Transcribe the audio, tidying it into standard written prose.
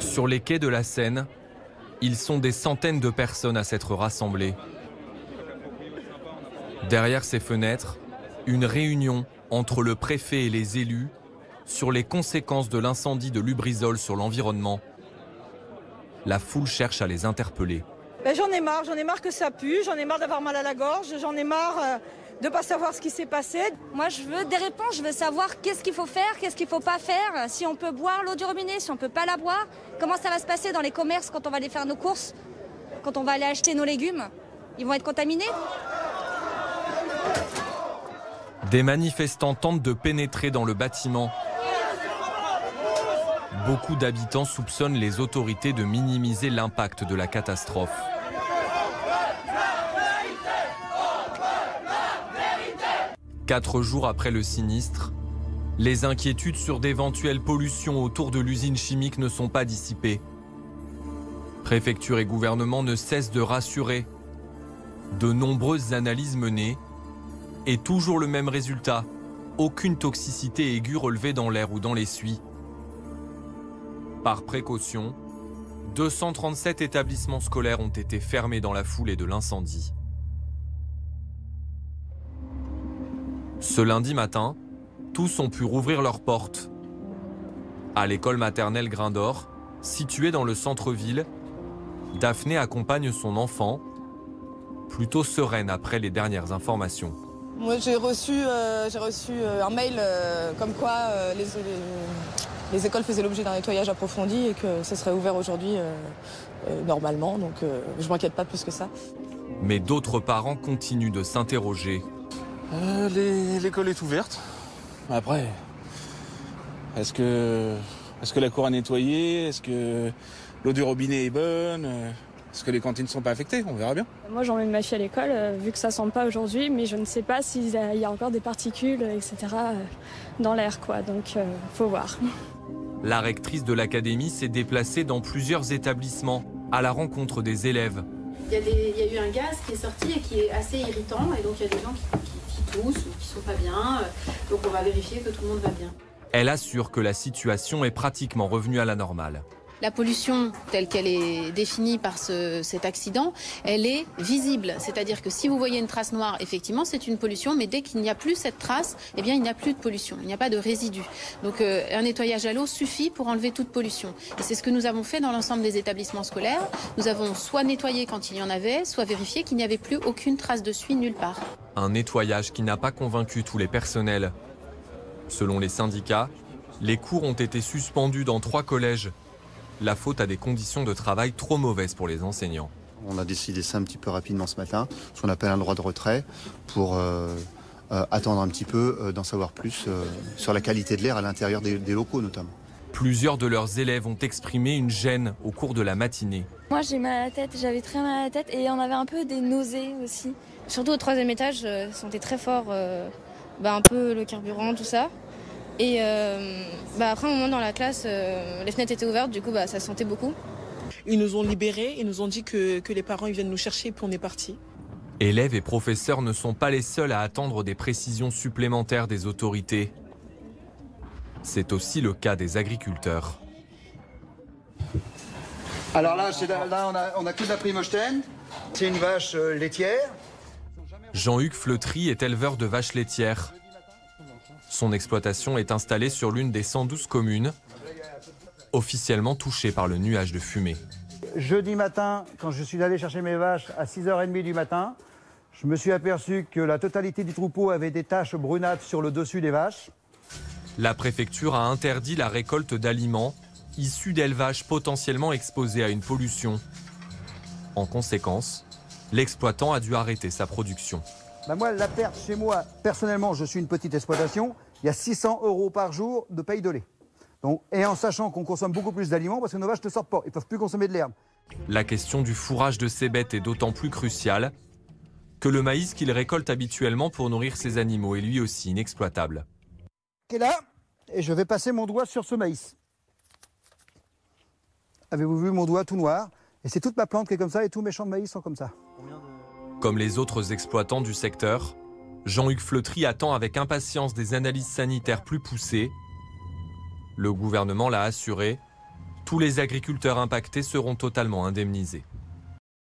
Sur les quais de la Seine, ils sont des centaines de personnes à s'être rassemblées. Derrière ces fenêtres, une réunion entre le préfet et les élus sur les conséquences de l'incendie de Lubrizol sur l'environnement. La foule cherche à les interpeller. J'en ai marre que ça pue, j'en ai marre d'avoir mal à la gorge, j'en ai marre de ne pas savoir ce qui s'est passé. Moi je veux des réponses, je veux savoir qu'est-ce qu'il faut faire, qu'est-ce qu'il ne faut pas faire, si on peut boire l'eau du robinet, si on ne peut pas la boire, comment ça va se passer dans les commerces quand on va aller faire nos courses, quand on va aller acheter nos légumes, ils vont être contaminés. Des manifestants tentent de pénétrer dans le bâtiment. Beaucoup d'habitants soupçonnent les autorités de minimiser l'impact de la catastrophe. Quatre jours après le sinistre, les inquiétudes sur d'éventuelles pollutions autour de l'usine chimique ne sont pas dissipées. Préfecture et gouvernement ne cessent de rassurer. De nombreuses analyses menées et toujours le même résultat, aucune toxicité aiguë relevée dans l'air ou dans l'essuie. Par précaution, 237 établissements scolaires ont été fermés dans la foulée de l'incendie. Ce lundi matin, tous ont pu rouvrir leurs portes. À l'école maternelle Grain d'Or, située dans le centre-ville, Daphné accompagne son enfant, plutôt sereine après les dernières informations. Moi j'ai reçu un mail comme quoi les écoles faisaient l'objet d'un nettoyage approfondi et que ça serait ouvert aujourd'hui normalement, donc je m'inquiète pas plus que ça. Mais d'autres parents continuent de s'interroger. L'école est ouverte. Après, est-ce que la cour est nettoyée? Est-ce que l'eau du robinet est bonne? Est-ce que les cantines ne sont pas affectées? On verra bien. Moi j'emmène ma fille à l'école, vu que ça ne sent pas aujourd'hui, mais je ne sais pas s'il y a encore des particules, etc. dans l'air, quoi. Donc faut voir. La rectrice de l'académie s'est déplacée dans plusieurs établissements à la rencontre des élèves. Il y a eu un gaz qui est sorti et qui est assez irritant, et donc il y a des gens qui toussent ou qui sont pas bien. Donc on va vérifier que tout le monde va bien. Elle assure que la situation est pratiquement revenue à la normale. La pollution, telle qu'elle est définie par cet accident, elle est visible. C'est-à-dire que si vous voyez une trace noire, effectivement, c'est une pollution, mais dès qu'il n'y a plus cette trace, eh bien, il n'y a plus de pollution, il n'y a pas de résidus. Donc, un nettoyage à l'eau suffit pour enlever toute pollution. Et c'est ce que nous avons fait dans l'ensemble des établissements scolaires. Nous avons soit nettoyé quand il y en avait, soit vérifié qu'il n'y avait plus aucune trace de suie nulle part. Un nettoyage qui n'a pas convaincu tous les personnels. Selon les syndicats, les cours ont été suspendus dans 3 collèges. La faute à des conditions de travail trop mauvaises pour les enseignants. On a décidé ça un petit peu rapidement ce matin, ce qu'on appelle un droit de retrait, pour attendre un petit peu, d'en savoir plus sur la qualité de l'air à l'intérieur des locaux notamment. Plusieurs de leurs élèves ont exprimé une gêne au cours de la matinée. Moi j'ai mal à la tête, j'avais très mal à la tête et on avait un peu des nausées aussi. Surtout au 3e étage, je sentais très fort un peu le carburant, tout ça. Et après un moment dans la classe, les fenêtres étaient ouvertes, du coup ça sentait beaucoup. Ils nous ont libérés, ils nous ont dit que les parents ils viennent nous chercher puis on est partis. Élèves et professeurs ne sont pas les seuls à attendre des précisions supplémentaires des autorités. C'est aussi le cas des agriculteurs. Alors là, on a que de la Primogène, c'est une vache laitière. Jean-Hugues Fleutry est éleveur de vaches laitières. Son exploitation est installée sur l'une des 112 communes, officiellement touchées par le nuage de fumée. Jeudi matin, quand je suis allé chercher mes vaches à 6h30 du matin, je me suis aperçu que la totalité du troupeau avait des taches brunâtres sur le dessus des vaches. La préfecture a interdit la récolte d'aliments issus d'élevages potentiellement exposés à une pollution. En conséquence, l'exploitant a dû arrêter sa production. Moi, la perte chez moi, personnellement, je suis une petite exploitation, il y a 600 € par jour de paye de lait. Donc, et en sachant qu'on consomme beaucoup plus d'aliments parce que nos vaches ne sortent pas, ils ne peuvent plus consommer de l'herbe. La question du fourrage de ces bêtes est d'autant plus cruciale que le maïs qu'ils récoltent habituellement pour nourrir ces animaux est lui aussi inexploitable. Et là, et je vais passer mon doigt sur ce maïs. Avez-vous vu mon doigt tout noir? Et c'est toute ma plante qui est comme ça et tous mes champs de maïs sont comme ça. Comme les autres exploitants du secteur, Jean-Hugues Fleutry attend avec impatience des analyses sanitaires plus poussées. Le gouvernement l'a assuré, Tous les agriculteurs impactés seront totalement indemnisés.